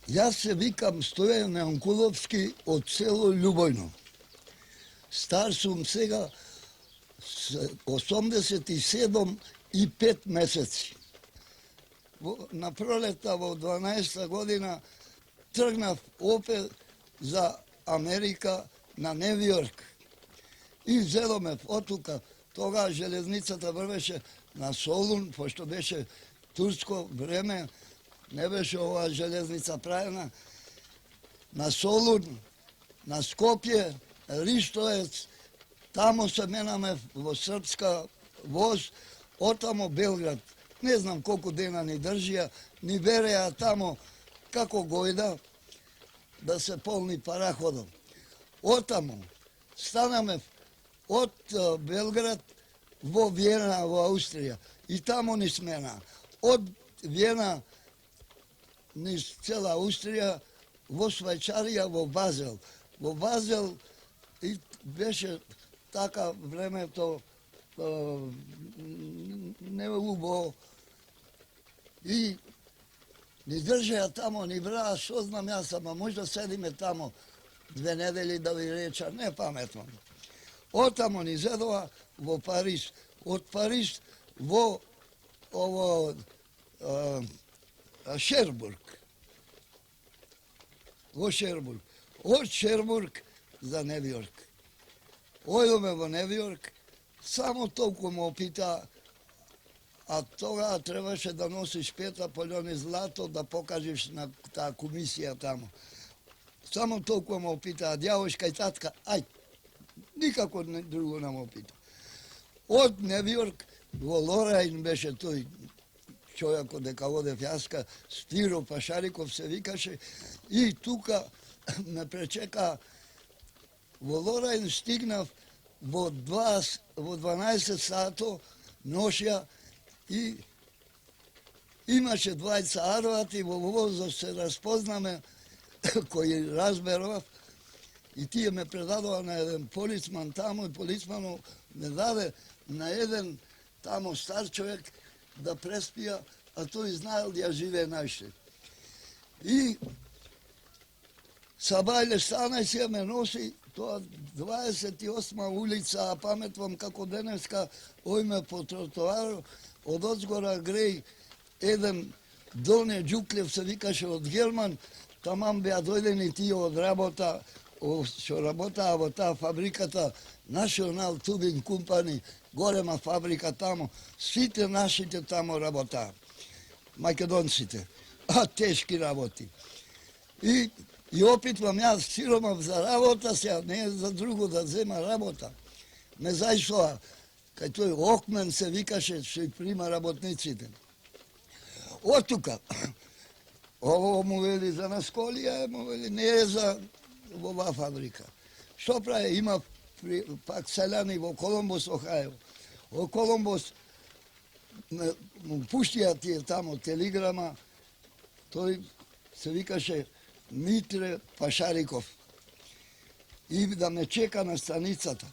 Јас се викам Стојан Јанкуловски од село Љубојно. Стар сум сега 87 и 5 месеци. На пролета во 12 година тргнав опет за Америка на Невјорк. И зедоме отлука. Тога железницата врвеше на Солун, пошто беше турско време, не беше оваа железница правена. На Солун, на Скопје, Ристоец, тамо се менаме во српска воз, отамо Белград. Не знам колку дена ни држија, ни вереа тамо како гојда да се полни параходом. Отамо станаме од Белград во Виена, во Аустрија. И тамо ни смена. Од Виена низ цела Аустрија, во Швајцарија, во Базел. Во Базел и беше така времето не убаво. И ни држеа тамо, ни браа, шо знам јас, ама можда седиме тамо 2 недели да ви реча, не паметвам. Отамо ни зедова во Париж, од Париж во Шербург. Во Шербург. Од Шербург за Невјорк. Ојдоме во Невјорк, само толку ме опита, а тога требаше да носиш 5 полјони злато да покажеш на таа комисија тамо. Само толку ме опита, дјавошка и татка, ај, никако друго не ме опита. Од Невјорк во Лорајн беше тој човекот дека одев јаска, Спиро Пашариков се викаше, и тука ме пречека. Во Лорајн стигнав во 12 сато ношја и имаше двајца арвати, во возот се распознаме, кој разберав, и тие ме предадоа на еден полицман тамо, и полицманот ме даде на еден тамо стар човек да преспија, а тој знаел да ја живее најше. И Сабајле Станајсија ме носи, тоа 28 улица, а паметвам како денеска, ојме по тротоару, од одзгора греј еден Доне Џуклев се викаше од Герман, тамам беа дојдени тие од работа, што работаа во таа фабриката National Tubing Company, голема фабрика тамо, сите нашите тамо работаа, македонците, а тешки работи. И опитвам јас, сиромав за работа сега, не за друго да зема работа. Ме зајшоа, кај тој Окмен се викаше, што и прима работниците. Од тука, ово му вели за Насколија, му вели не е за оваа фабрика. Што прави? Има пак селјани во Колумбус, Охајо. Во Колумбус му пуштија тие тамо телеграма, тој се викаше Митре Пашариков. И да ме чека на станицата.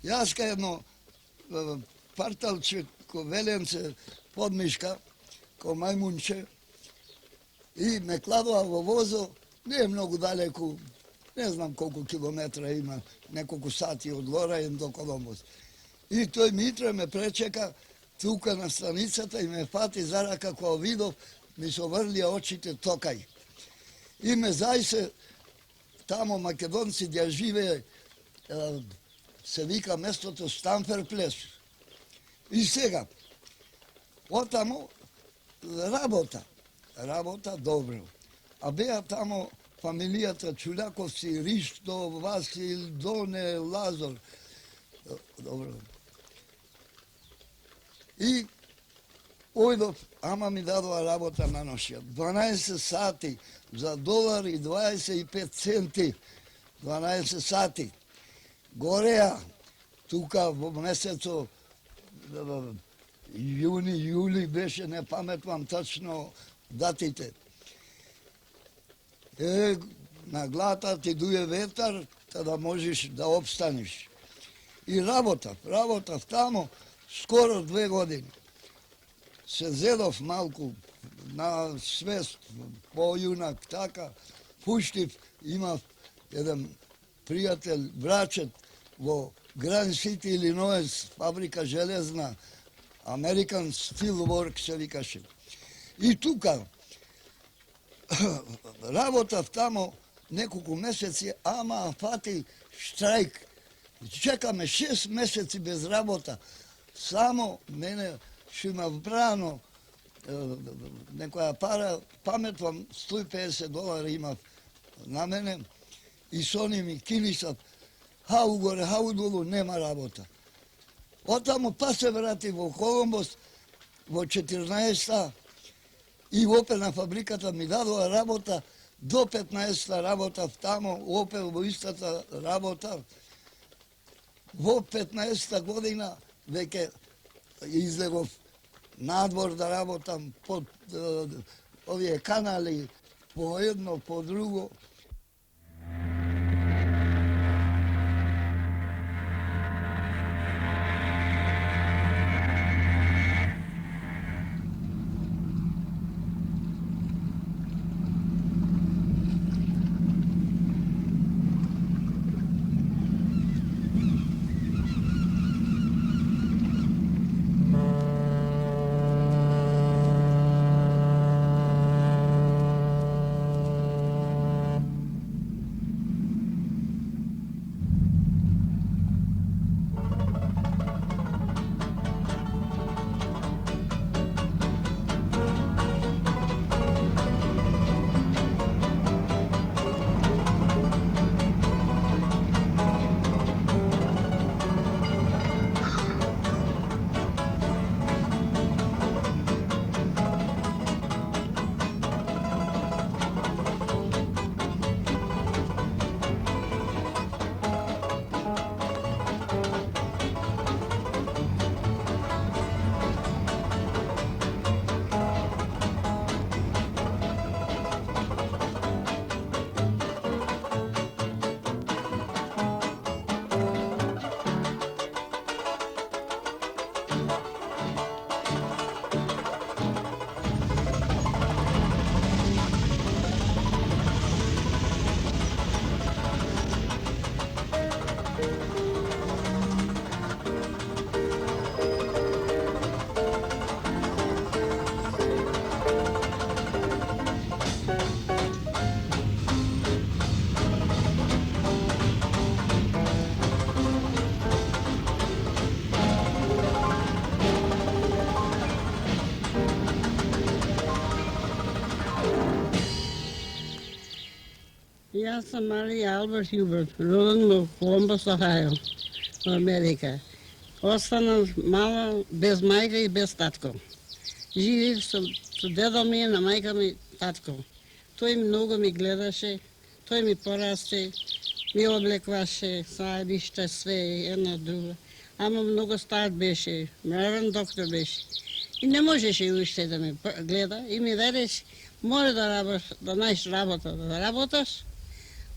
Јас кај едно парталче, ко веленце подмишка, ко мајмунче, и ме кладува во возо, не е многу далеку, не знам колку километра има, неколку сати од Лорајн до Колумбус. И тој Митре ме пречека тука на станицата и ме фати за рака, кога видов, ми се врлија очите токај. И ме зајсе тамо македонци да живее, се вика местото Станфер Плес. И сега, отамо работа добро. А беа тамо фамилијата Чуляковци, Ристо, Васил, Доне, Лазор. Добро. И ојдов, ама ми дадоа работа на ношија. 12 сати за $1.25. 12 сати. Гореа, тука во месецо јуни, јули беше, не паметвам точно датите. На глата ти дуе ветар, да можеш да обстанеш. И работав тамо скоро 2 години. Се зедов малку na svest, pojunak, taka, puštiv, ima jedan prijatelj, braćet, vo Grand City, Illinois, fabrika željezna, American Steel Works se vikaše. I tuka, работав тамо неколку месеци, ама фати штрайк. Чекаме 6 месеци без работа. Само мене што има вбрано некоја пара, паметвам, $150 имав на мене и со они ми кинисат хау горе, хау долу, нема работа. Отаму па се врати во Колумбус во 14-та и опет на фабриката ми дадоа работа, до 15-та работа тамо, опет во истата работа. Во 15-та година веќе излегов надвор да работам под овие канали, по едно, по друго. Ja sam Marija Albert Hubert, rođen u Columbus, Ohio, u Amerika. Останав мала без мајка и без татко. Живеев со дедо ми, на мајка ми, татко. Тој многу ми гледаше, тој ми порасте, ми облекваше, сајбишта, све, едно друго. Ама многу стар беше, мравен доктор беше. И не можеше уште да ме гледа и ми велеше, може да најдеш работа, да работаш.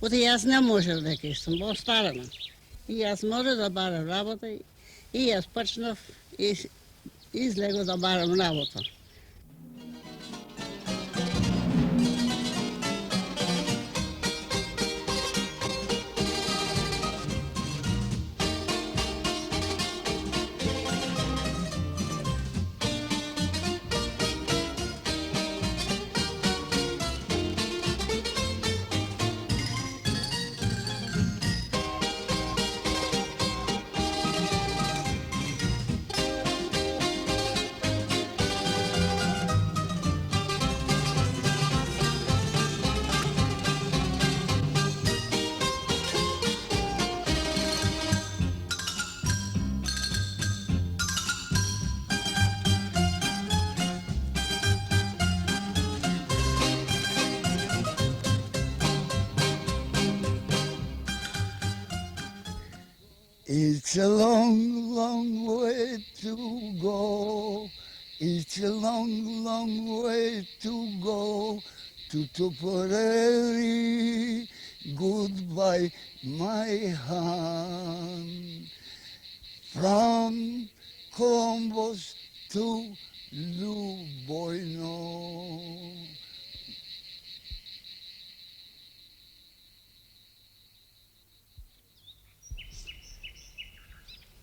Оти јас не можев дека сум остарена. И јас може да барам работа и јас почнав и излего да барам работа. It's a long, long way to go. It's a long, long way to go to Tipperary. Goodbye, my hand. From Columbus to Lubojno.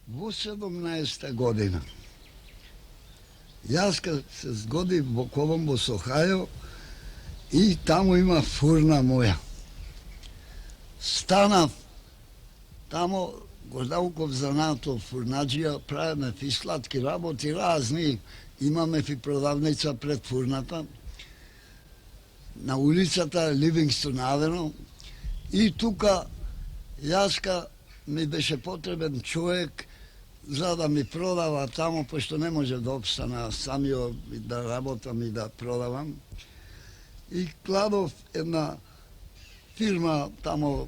Во 17 година. Јас кога се згодив во Колумбус, Охајо, и таму има фурна моја. Станав тамо, го науков занато фурнаджија, правиме и сладки работи разни, имаме и продавница пред фурната, на улицата Ливингстон Авено, и тука јаска ми беше потребен човек за да ми продава тамо, пошто не може да обстана самио и да работам и да продавам. И кладов една фирма тамо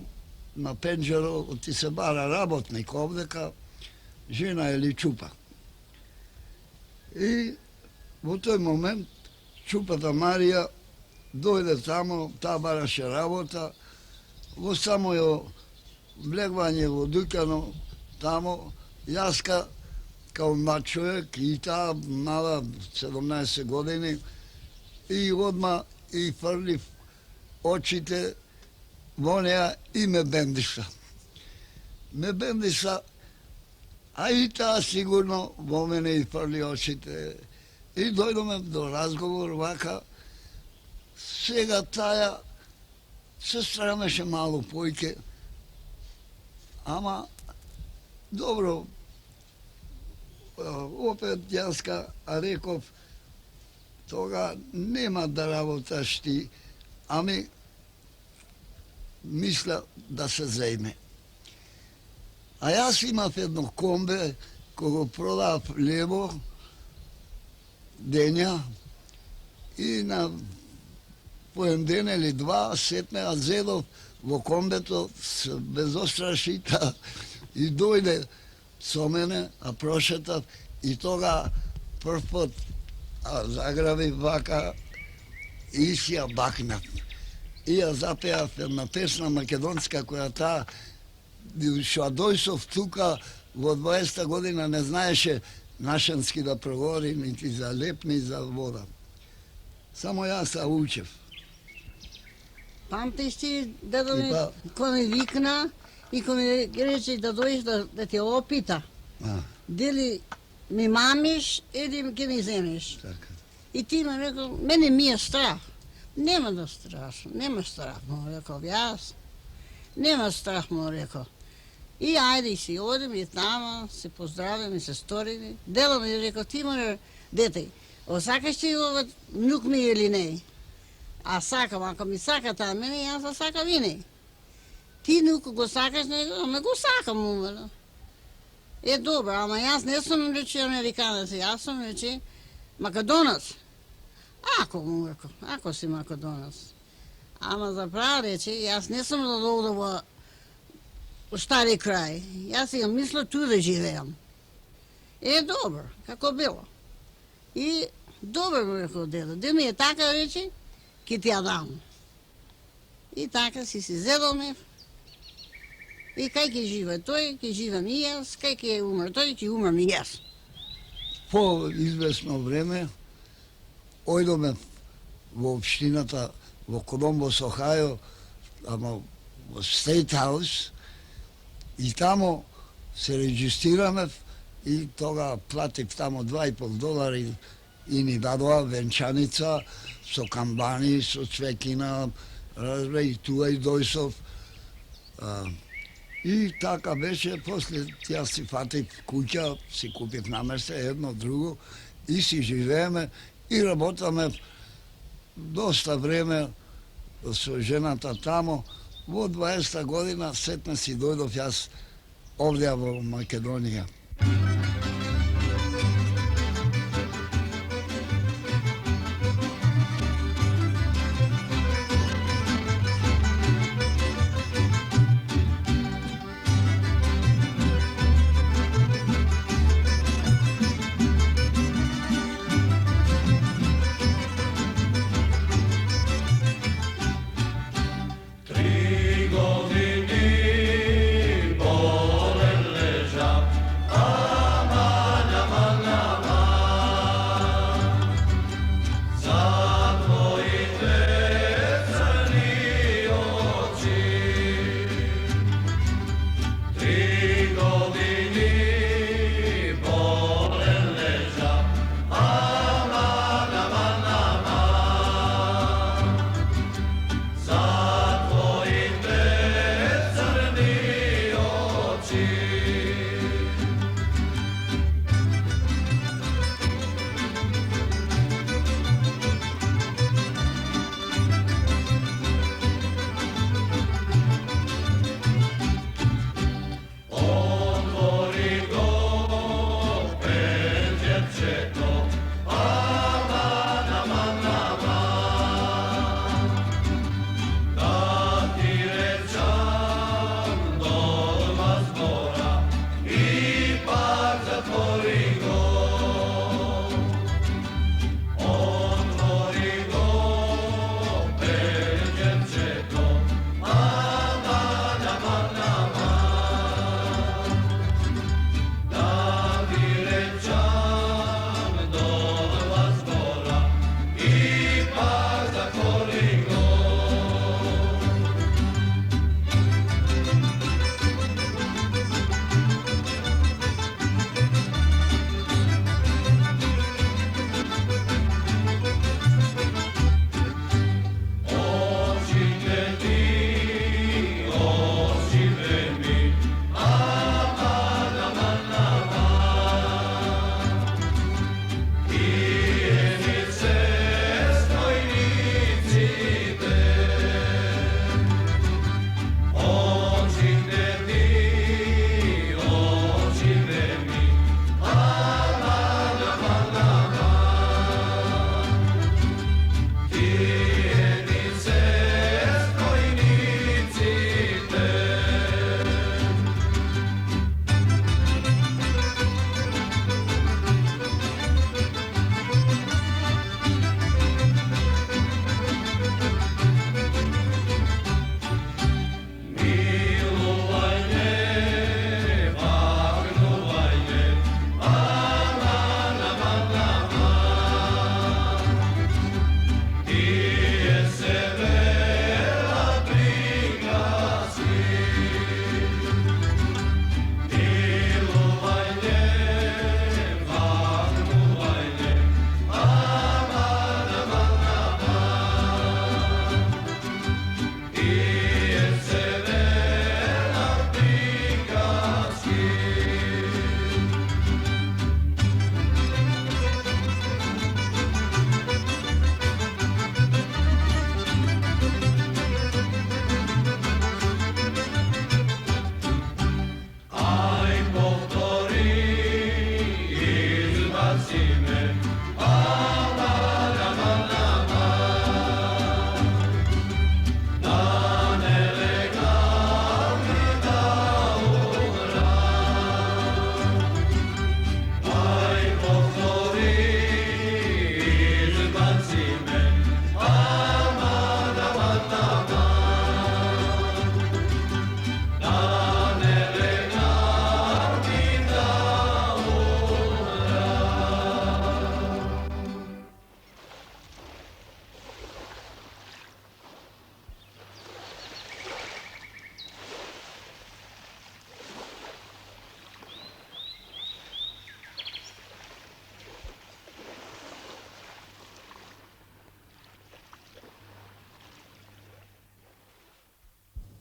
на Пенџеро, ти се бара работник овдека, жена или Чупа. И во тој момент Чупата Марија дојде тамо, таа бараше работа, во самојо влегвање во дуќано тамо, јаска као млад човек и таа мала 17 години и одма и фрлив очите во неа и ме бендиша. Ме бендиша, а и таа сигурно во мене и фрли очите. И дојдоме до разговор вака, сега таја се срамеше малу појке, ама добро, опет јаска реков, тога нема да работаш ти, ами мисля да се зејме. А јас имав едно комбе, кога продав лево, дења, и на поен ден или два сетне ја зедов во комбето без острашита и дојде со мене, а прошетав и тога прв пат заграви вака и си ја бакнав. И ја запеав една песна македонска која таа што дојсов тука во 20 година не знаеше нашенски да проговори нити за леп, ни за вода. Само јас се учев. Памтиш ти, дедо ми, кој ми викна и кој ми рече да дојдеш да те опита. Дали ми мамиш или ќе ми земеш. Така. И ти ме рекол, мене ми е страх. Нема да страш, нема страх, му рекол јас. Нема страх, му рекол. И ајде си одем и тама, се поздравим и се сториме. Дело ми рекол, ти може, дете, осакаш ти ова внук ми или не? А сакам, ако ми сака таа мене, јас да сакам и не. Ти внук го сакаш него, ама го сакам умело. Е, добро, ама јас не сум рече американец, јас сум рече македонец. Ако му рекол, ако си македонец. Ама за право рече, јас не сум да дојдам во стари крај. Јас ја мисля ту да живеам. Е, добро, како било. И добро му рекол дедо, де ми е така рече, ќе ти ја дам. И така си зедоме. И кај ќе живе тој, ќе живеам и јас, кај ќе умре тој, ќе умрам и јас. По известно време ојдоме во општината во Колумбус, Охајо, ама во Стейт Хаус, и тамо се регистрираме и тога платив тамо $2,5 и ни дадоа венчаница со камбани, со цвекина, и туа и дојсов. И така беше, после јас си фатив куќа, си купив наместе едно друго и си живееме и работаме доста време со жената тамо. Во 20 година сетне си дојдов јас овде во Македонија.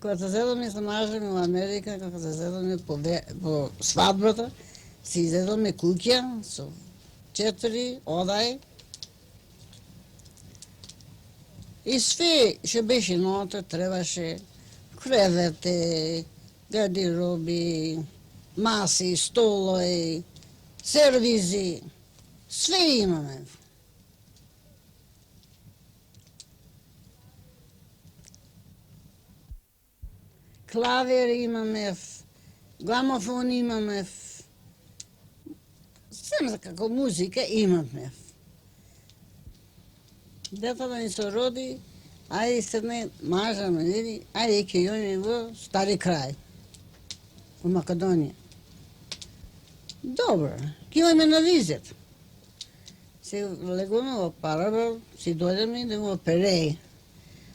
Когато се седаме се мажеме в Америка, когато се седаме по свадбата, си изедаме куќа со 4 одај и све што беше нота требаше кревети, гардероби, маси, столови, сервизи, све имаме. Клавир имаме, грамофон имаме, сем како музика имаме. Дето да ни се роди, ајде седне мажаме, види, ајде ќе јоме во Стари крај, во Македонија. Добро, ќе јоме на визит. Се легоме во Парабел, си дојдеме да во Переј.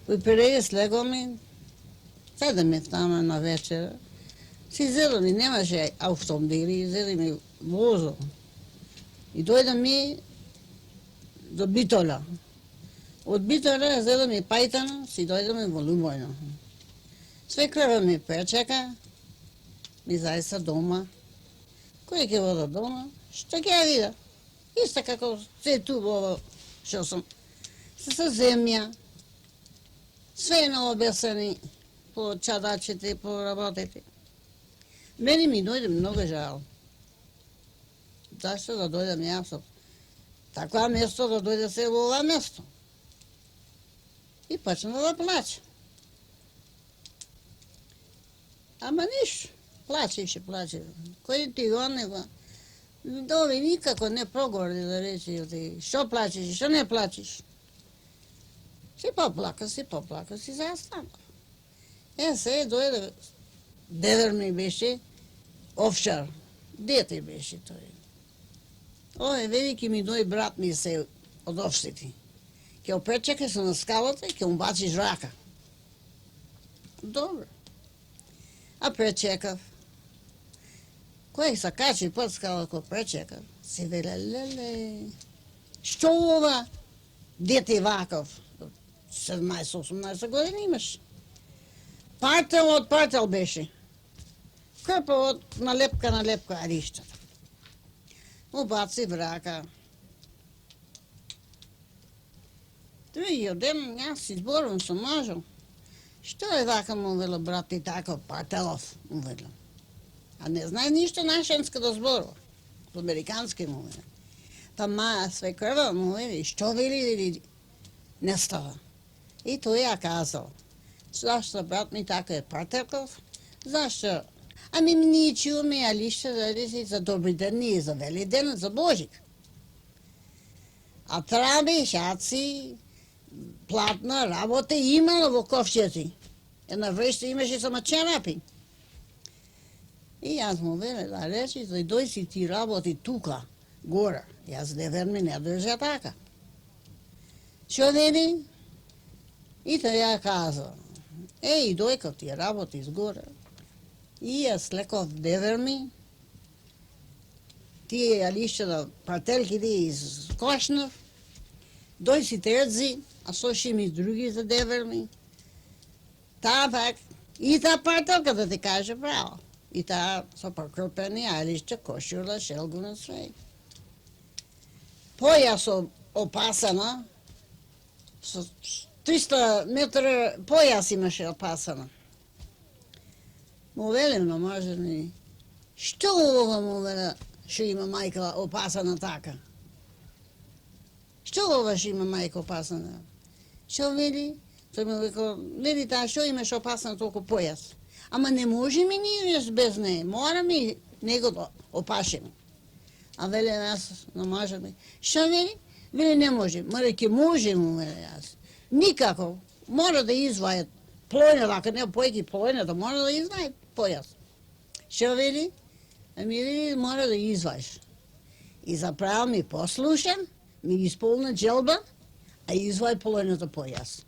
Во Переј слегоме, седеме таму на вечера, си зедоме, немаше автомобили, зедеме возо. И дојдеме до Битола. Од Битола зедеме Пајтана, си дојдеме во Лубојно. Свекрва ми пречека, ми заеса дома. Кој ќе вода дома? Што ќе ја вида? Исто како се ту во што сум. Со земја, све на обесени по чадачите, по работите. Мене ми дојде многу жал. Зашто да дојдам јас од таква место, да дојде се во ова место? И почна да плаче. Ама ништо, плачеше. Кој ти го него? Дови никако не проговори да рече, што плачеш, што не плачеш. Си поплака, си застана. Се дојде, дедер ми беше овчар, дете беше тој. Ове велики ми дој брат ми се од овците. Ќе опречека се на скалата и ќе му бациш рака. Добро. А пречекав. Кој се качи под скала кој пречекав, си веле, леле, што ова дете ваков? 17-18 години имаш. Партел беше. Крпа од налепка, ариштата. Му баци врака. Другиот ден јас си зборувам со мажо. Што е вака, му вело, брат ти таков, Партелов, му вело. А не знае ништо нашенска да зборува. По американски му вело. Па маја свекрва му вели, што вели не става. И тој ја казал. Зашто брат ми така е Партелов? Зашто? Ами ние чуваме ја лишта за добри ден, ние за вели ден, за Божик. А траби, шаци, платна работа имала во ковчези. Една вреща имаше само чарапи. И јас му веле да речи, дој си ти работи тука, гора. Јас не верми не држа така. Што вели? И тој ја каза, дој кај ти работи изгора. И јас леков деверми, тие ја лишта да партелките изкошнав, дој си тердзи, а слушам и други за деверми. Таа пак, и таа партелка да ти каже право. И таа со покрпени алишта, кошула, шелгуна, све. Појас опасана, со 300 метра појас имаше опасана. Му велим на мажени, што ова му веле, што има мајка опасана така? Што ова што има мајка опасана? Што вели? Тој му векал, вели таа што имаш опасна толку појас. Ама не можеме ние без неј, мораме него да опашеме. А веле јас на мажеме, што вели? Вели не може, мора ќе може му веле јас. Никако, мора да извајат плојна, ако не појки плојна, да мора да извајат појас. Што вели? Ами вели мора да извајаш. И заправо ми послушан, ми исполна джелба, а извај плојната појас.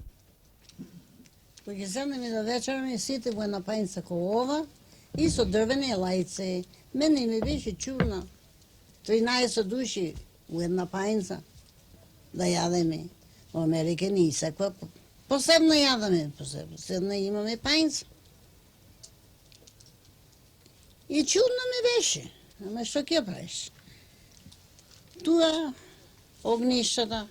Кога ќе седнеме да вечераме, сите во една пајница ко ова и со дрвени лајце. Мене ми беше чудно. 13 души во една пајница да јадеме. Во Америка ни секоја посебно јадеме, посебно имаме пајница. И чудно ми беше. Ама што ќе правиш? Туа огништата,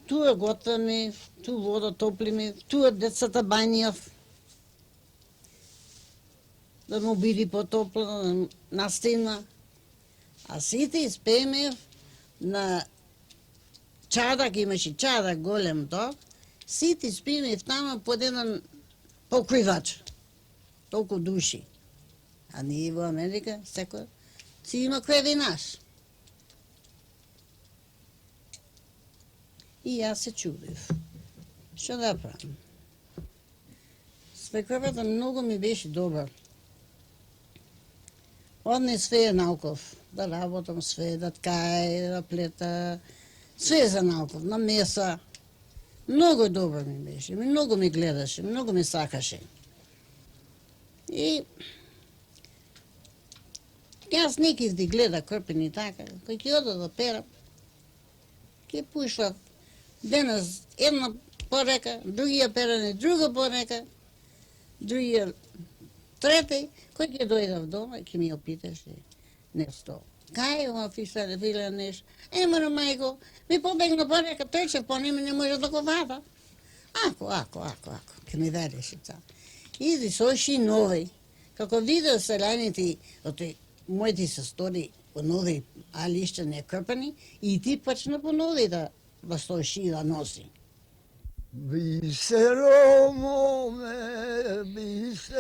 туа готваме, ту вода топлиме, туа децата бањав, да му биде потопло, да настина. А сите испееме на чадак, имаше чадак голем ток, сите испееме тама под еден покривач. Толку души. А ние во Америка, секој си има кведи наш. И јас се чудев. Што да правам? Свекрвата многу ми беше добра. Одне све науков, да работам све, да ткае, да плета, све за науков, на меса. Многу добра ми беше, многу ми гледаше, многу ми сакаше. И јас некив да гледа крпени така, кој ќе ода да перам, ќе пушлав денес една порека, другија перане, друга порека, другија трети, кој ќе дојде в дома и ќе ми опиташе нешто. Кај ова фила нешто? Моја мајко, ми побегна порека, тој ќе понеме не може да го вада. Ако, ќе ми вереше та. Иди соши нови. Како видео селяните, моите се стори по нови, али иште не крпани, и ти почна по нови да соши и да носи. Бисеро, моме, бисеро,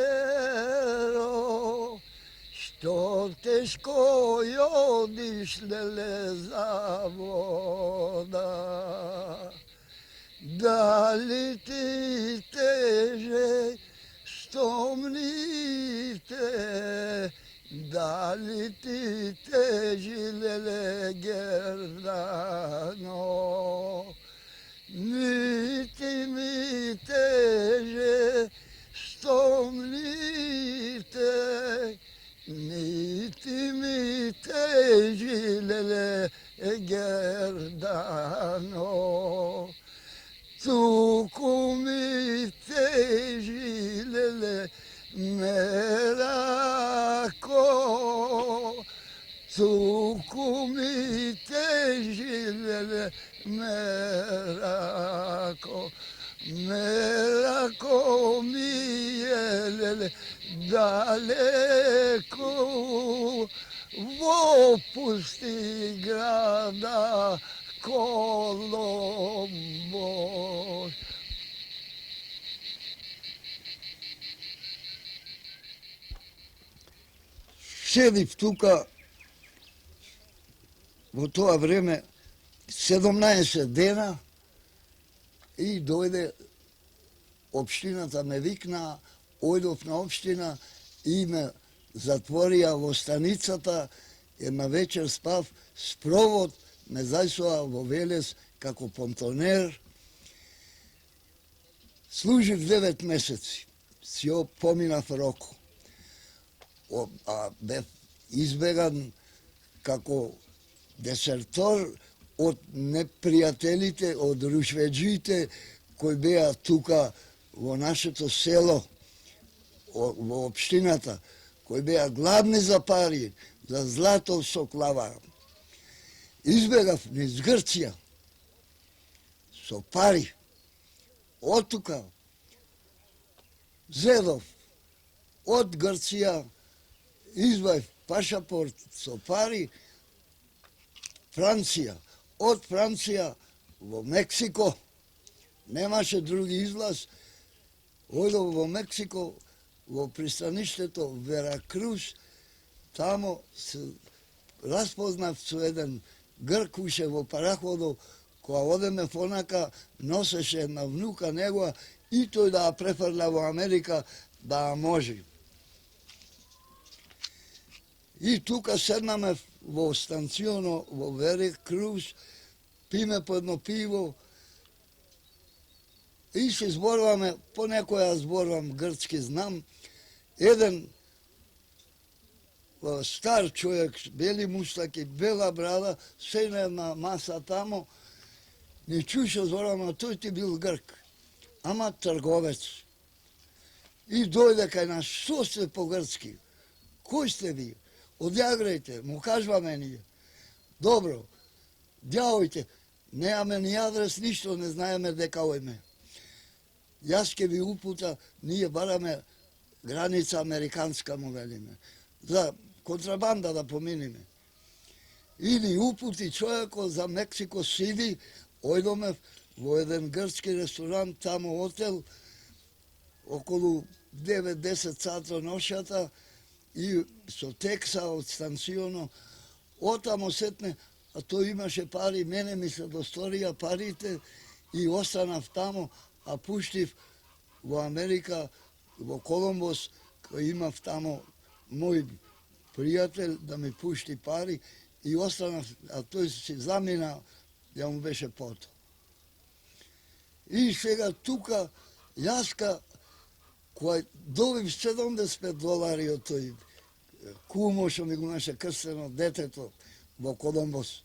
što teško jodiš lele za voda. Da li ti teže stomnite, da li ti teži lele gerdano. Niti mi teže stomnite, niti mi teži lele gerdano. Tuku mi teži lele merako, tuku mi teži lele merako, merako mi je lele daleko, v opusti grada Коломбо. Седив тука во тоа време 17 дена и дојде општината, ме викна, ојдов на општина и ме затворија во станицата, една вечер спав, спровод ме зајсоа во Велес како понтонер. Служив 9 месеци, си поминав роко. Бев избеган како десертор од непријателите, од рушведжиите кои беа тука во нашето село, во општината, кои беа гладни за пари, за злато со клава. Избегав низ Грција со пари. Од тука зедов од Грција, избавив пашапорт со пари, Франција. Од Франција во Мексико, немаше други излаз, одов во Мексико, во пристаништето Веракрус, тамо се распознав со еден Грк уше во параходов, кога одеме понака, носеше една внука негова и тој да ја префрля во Америка да ја може. И тука седнаме во станционо во Веракрус, пиме по едно пиво и се зборуваме, понекој ја зборувам грчки, знам, еден стар човек, бели мустаки, бела брада, се на една маса тамо, не чуше зборуваме, тој ти бил Грк, ама трговец. И дойде кај нас, што сте по-грцки? Кој сте ви? Одјаграјте, му кажваме ние. Добро, дјавојте, немаме ни адрес, ништо не знаеме дека ојме. Јас ке ви упута, ние бараме граница американска, му велиме. За контрабанда да поминиме. И ни упути човекот за Мексико Сити, ојдоме во еден грчки ресторант, тамо отел, околу 9-10 сата ношата, и со текса од станционо, отамо сетне, а тој имаше пари, мене ми се досторија парите и останав тамо, а пуштив во Америка, во Колумбос, кој имав тамо мој пријател да ми пушти пари и останав, а тој си замина, ја му беше пото. И сега тука, јаска, кој добив $70 од тој кумо што ми го имаше крстено детето во Колумбос.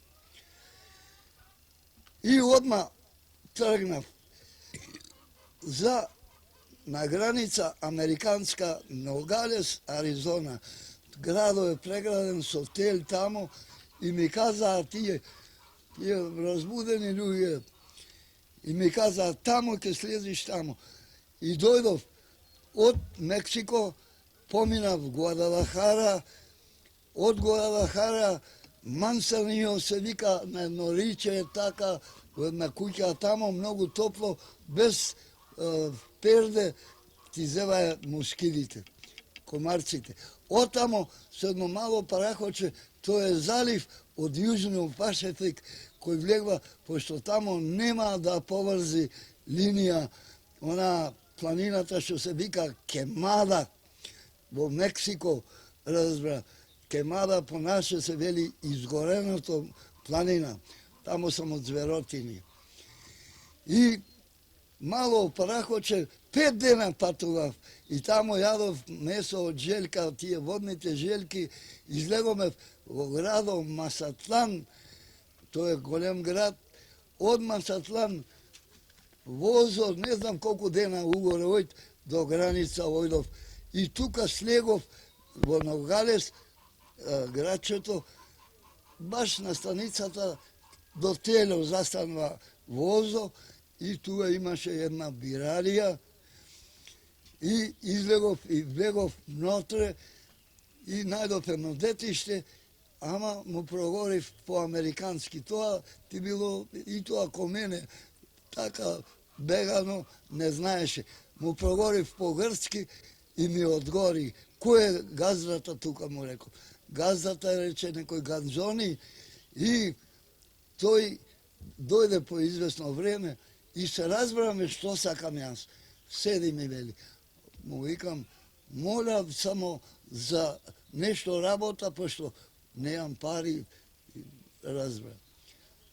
И одма тргнав за на граница американска Ногалес, Аризона. Градот е преграден со тел тамо и ми казаа тие разбудени луѓе, и ми казаа тамо ќе слезиш тамо. И дојдов од Мексико, поминав Гвадалахара, од Гвадалахара Мансанио се вика на едно риче, така, во една куќа тамо, многу топло, без перде, ти зеваја мускидите, комарците. Отамо, со едно мало парахоче, тоа е залив од Јужниот Пасифик, кој влегва, пошто тамо нема да поврзи линија, она планината што се вика Кемада, во Мексико, разбра, Кемада по наше се вели изгореното планина, тамо сам од Зверотини. И мало парахоче, 5 дена патував и тамо јадов месо од желка, тие водните желки, излегоме во градот Масатлан, тој е голем град, од Масатлан возо, не знам колку дена угоре ојд, до граница ојдов. И тука слегов во Ногалес, градчето, баш на станицата до тело застанува возо и тука имаше една бирарија и излегов и влегов внотре и најдов едно детиште, ама му проговорив по-американски. Тоа ти било и тоа ко мене, така бегано, не знаеше. Му проговорив по-грцки и ми одгори. Кој е газдата тука, му рекол. Газдата рече некој Ганзони и тој дојде по известно време и се разбраме што сакам јас. Седи ми вели. Му викам, моля само за нешто работа, пошто неам пари, разбра.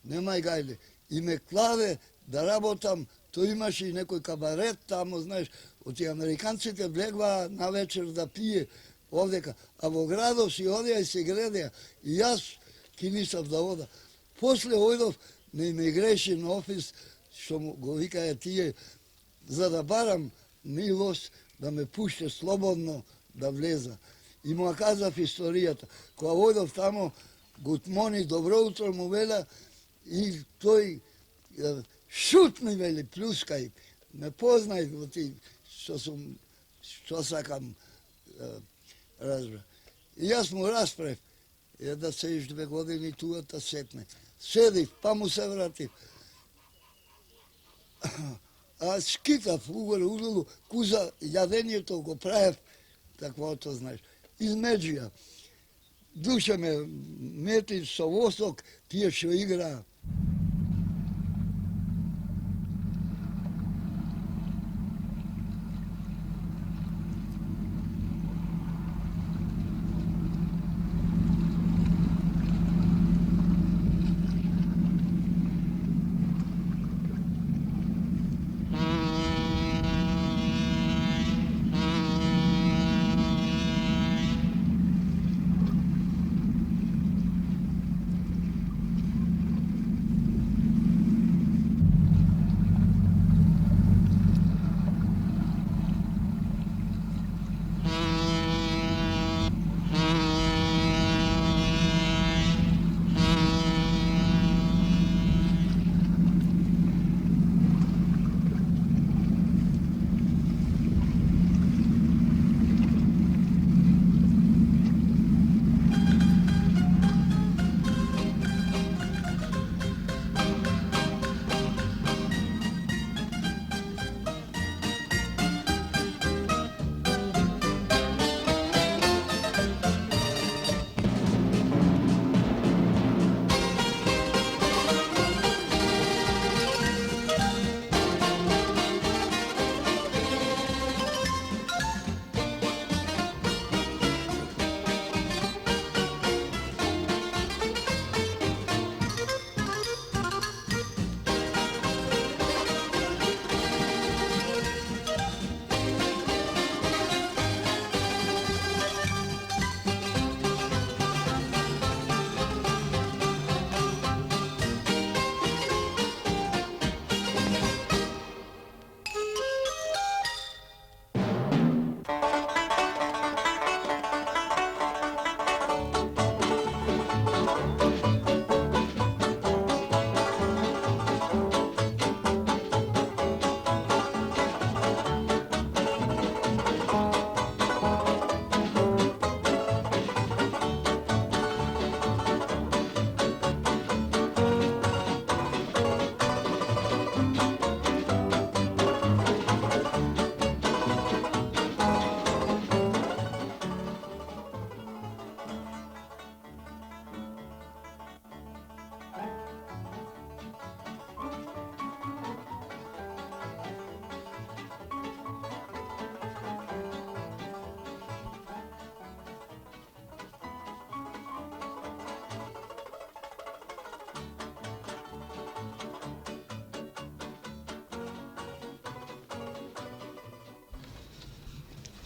Немај гајле. И ме кладе да работам, тој имаше и некој кабарет тамо, знаеш, од тие американците влегваа на вечер да пие овдека, а во градот си одеа и се гредеа. И јас кинисав да ода. После ојдов на Immigration Office, што го викаја тие, за да барам милост, да ме пуште слободно да влеза. И му казав историјата. Кога ојдов тамо, Гутмони, добро утро му веле, и тој шут ми вели, плюскај, ме познај во ти, што сакам, разбра. И јас му распрев, да седиш 2 години туа, та сетне. Седив, па му се вратив. А скитав угоре, удолу, куза јадењето го правев, таквото, знаеш, измеѓу ја. Душе ме мети со восок, тие што играа.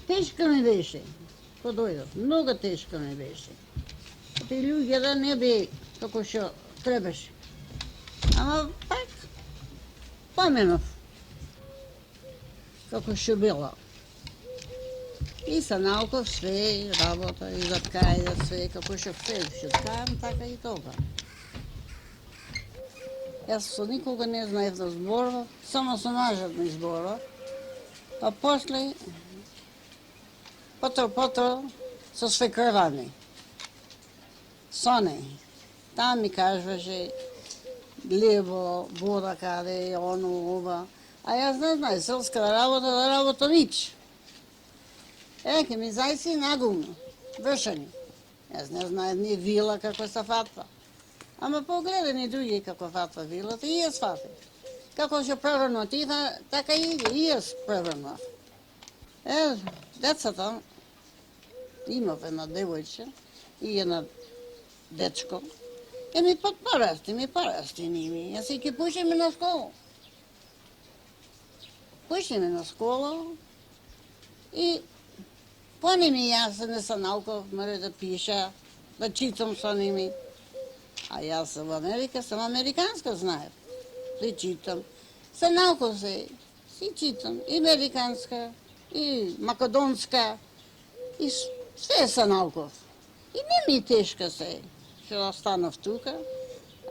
Тежко ми беше, подојдов. Много тежко ми беше. Ти луѓе да не би како што требаше. Ама пак поменов како што било. И се науков све, работа, и за ткајда све, како што се ткајам, така и тоа. Јас со никога не знаев да зборувам, само со мажот ми зборував. Па после, потро, со свекрва ми. Соне. Таа ми кажуваше лебо, вода каде, оно, ова. А јас не знај, селска да работа нич. Еке ми зајси нагумно, вршани. Јас не знаев ни вила како се фатва. Ама погледа ни други како фатва вилата и јас фатив. Како ќе преврнат и така и јас преврнав. Децата, имав една девојче и една дечко. Ми порасти ними. Јас и ке пушиме на школа. Пушиме на школа и по ними јас не се наукав, море да пиша, да читам со ними. А јас во Америка, сам американска знаев. Да читам. Се наукав се, си читам. И американска, и македонска, и све се наукав. И не ми тешко се, што останав тука.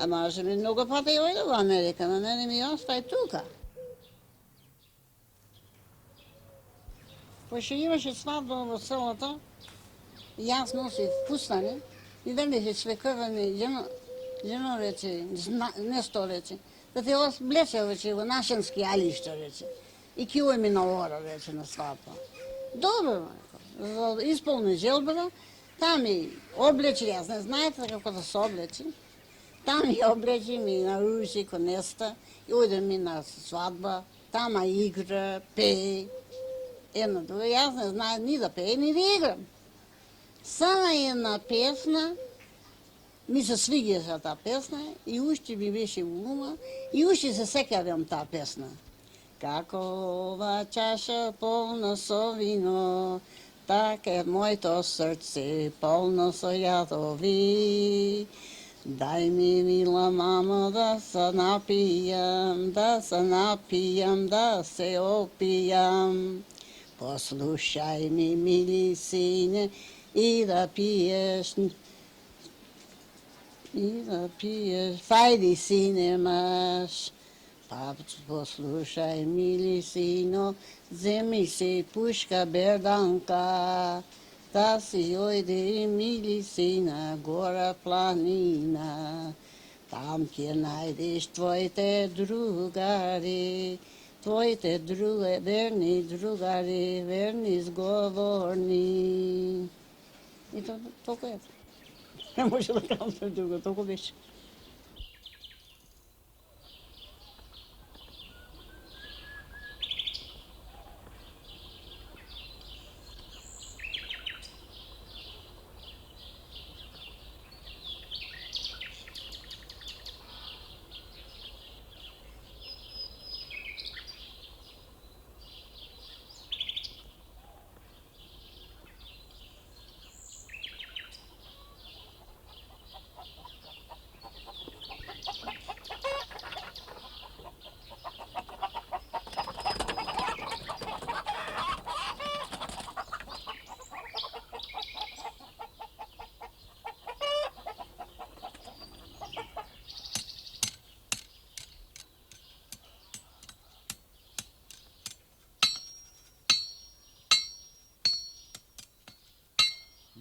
А може ми многу пати ојде во Америка, но мене ми остај тука. Пошто имаше свадба во селото, јас носив фустани, и да ми се свекрва ми, жено рече, нешто рече, да те облече рече во нашенски алишта рече. И киој ми на ора рече на свадба. Добро, за исполни желбата, таа ми облече, јас не знаете како да се облече. Таа ми облече, ми наруши конеста, и ојде ми на свадба, тама игра, пее. Едно друго, јас не знаев ни да пее, ни да играм. Само една песна, ми се свиѓаше таа песна и уште ми беше во ума и уште се сеќавам таа песна. Како ова чаша полна со вино, така е моето срце полно со јадови. Дај ми, мила мамо, да се напијам, да се опијам. Послушај ми, мили сине, и да пиеш, фајди сине маш. Па послушај, мили сино, земи се пушка берданка, да си ојде, мили сина, гора планина. Там ќе најдеш твоите другари, верни другари, верни сговорни. И толку е. Не може да кажам друго, толку беше.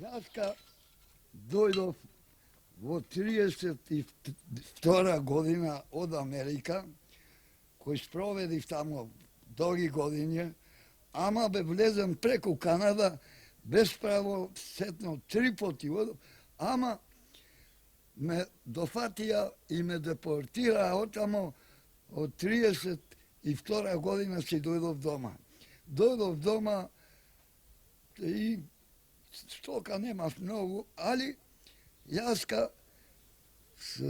Јаска дојдов во 32 година од Америка, кој спроведив тамо долги години, ама бе влезем преку Канада, без право, сетно 3 пати одов, ама ме дофатија и ме депортираа отамо од 32 година си дојдов дома. Дојдов дома и стока немав многу, али јаска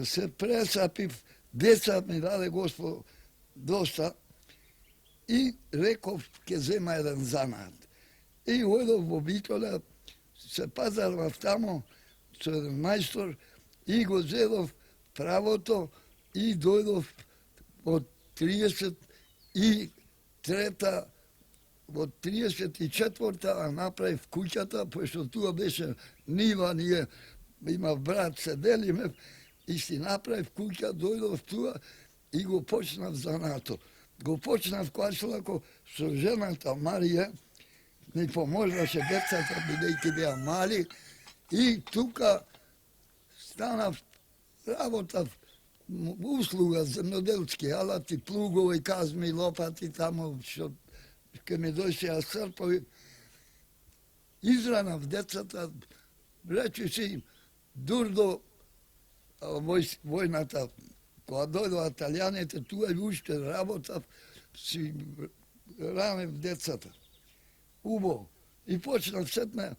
се пресапив, деца ми даде Господ доста и реков ќе зема еден занат. И одов во Битоля, се пазарвав тамо со еден мајстор и го зедов правото и дојдов од 33-та, од 34-та направив куќата, пошто туа беше нива, ние имав брат, се делиме, и си направив куќа, дојдов туа и го почнав занато. Го почнав квачлако со жената Марија, ми поможеше децата, бидејќи беа мали, и тука станав, работав услуга, земјоделски алати, плугови, казми, лопати, тамо, што ке ми дојшеа српови. Изранав децата, речи си, дур до војната, кога дојдоа италијаните, туа и уште работав, си ранев децата. Убаво. И почнав сетне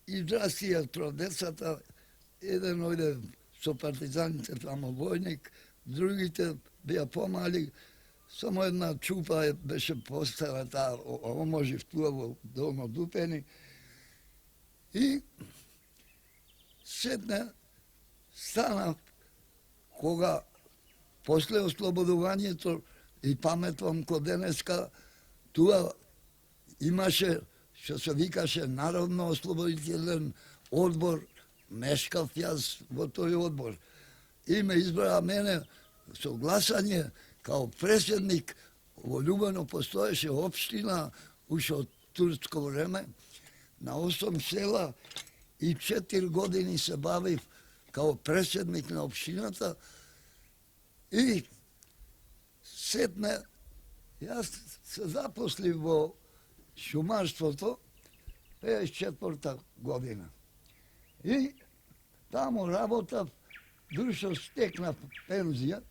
израстија тро децата, еден ојде со партизаните тамо војник, другите беа помали, само една чупа беше постара, таа оможив туа во Долно Дупени. И сетне станав кога после ослободувањето и паметвам ко денеска, туа имаше, што се викаше, Народно ослободителен одбор, мешкав јас во тој одбор. И ме избраа мене со гласање као преседник. Во Љубено постоеше општина, уште од турско време, на 8 села и 4 години се бавив као преседник на општината. И сетне, јас се запослив во шумарството 54-та година. И тамо работав, душо стекнав пензија.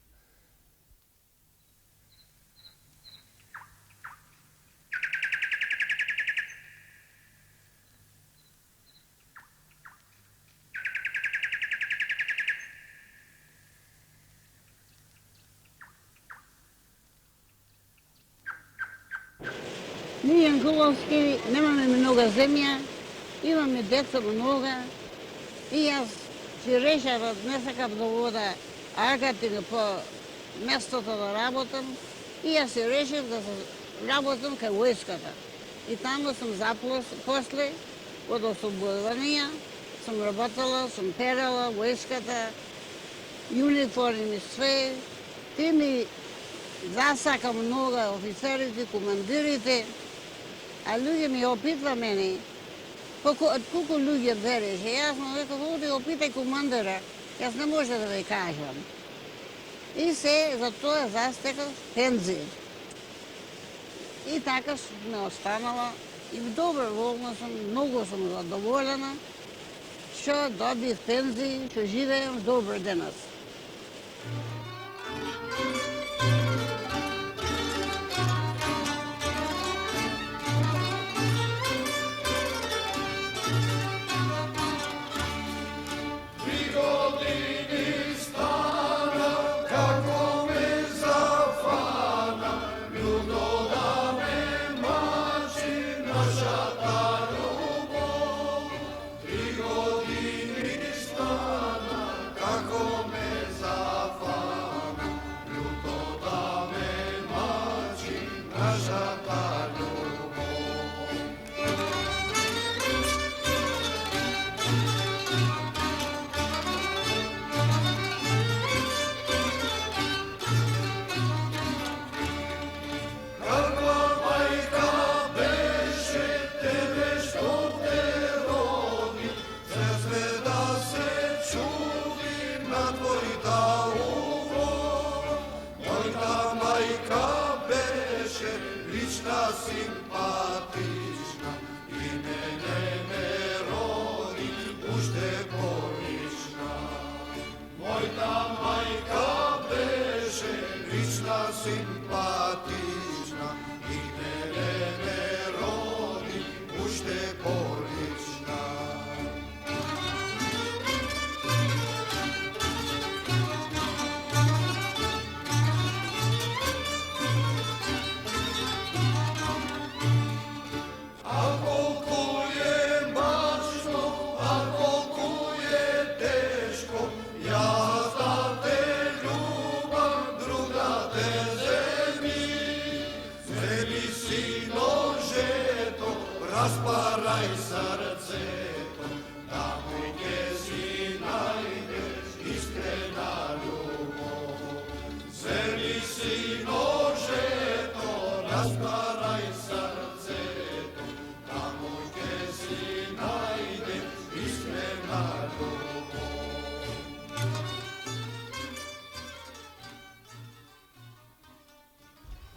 Ние Ангуловски немаме много земја, имаме деца много, и јас си решав, не сакав да вода Агатин по местото да работам, и јас си решив да работам кај војската. И таму сум после, од ослободување, сум работела, сум перала војската, униформи све, ти ми засака много офицерите, командирите, а луѓе ми опитва мене, колку луѓе береш, јас му реков, оди опитај командира, јас не може да ви кажам. И се за тоа застекав пензија. И така ме останала, и добро волна сум, многу сум задоволена, што добив пензија, што живеем добро денес.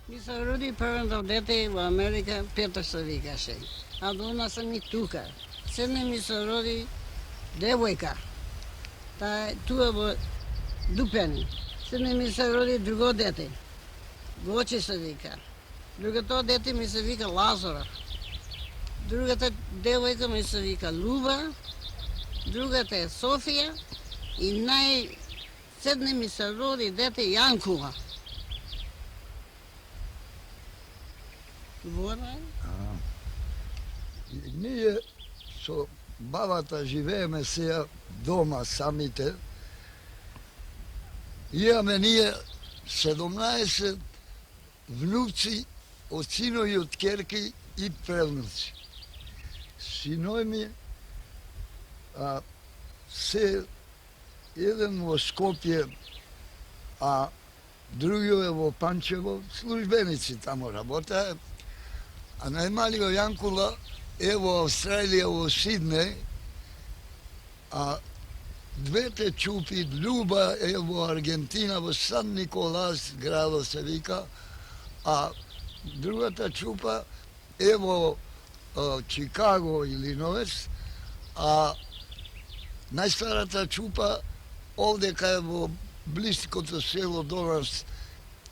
Mi se rodi prvo dete u Amerika, Petar se викаше. А дома sam i тука. Седне ми се роди девојка. Туа во Дупени. Седне ми се роди друго дете. Гоче се вика. Другото дете ми се вика Лазаров. Другата девојка ми се вика Люба. Другата е Софија. И седне ми се роди дете Јанкова. Вода? Ние со бабата живееме сега дома самите. Имаме ние 17 внуци од синови од керки и превнуци. Синој ми се еден во Скопје, а другиот е во Панчево, службеници таму работеа. А најмалиот Јанкула е во Австралија, во Сиднеј, а двете чупи, Люба е во Аргентина, во Сан Николас, градот се вика, а другата чупа е во Чикаго, Илиновец, а најстарата чупа овде кај во блиското село до нас,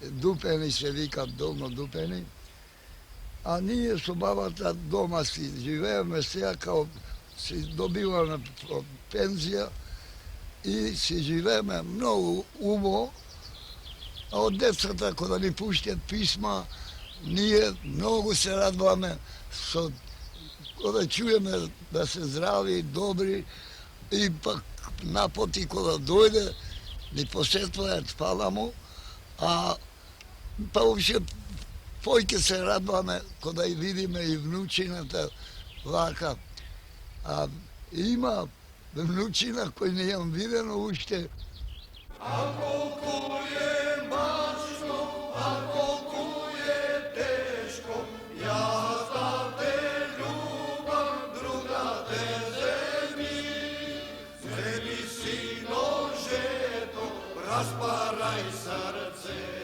Дупени се вика, Долно Дупени. А ние со бабата дома си живееме сега, као си добиваме пензија и си живееме многу убаво. А од децата, кога ни пуштат писма, ние многу се радваме кога чуеме да се здрави, добри, и пак напоти кога дојде, ни посетуваат, фала му, а па уште појќе се радваме кога и видиме и внучината вака. А има внучина кој не јам видено уште. А колку е мачно, а колку е тешко, јас да те љубам, друга те земи. Земи си ножето, распарај срце.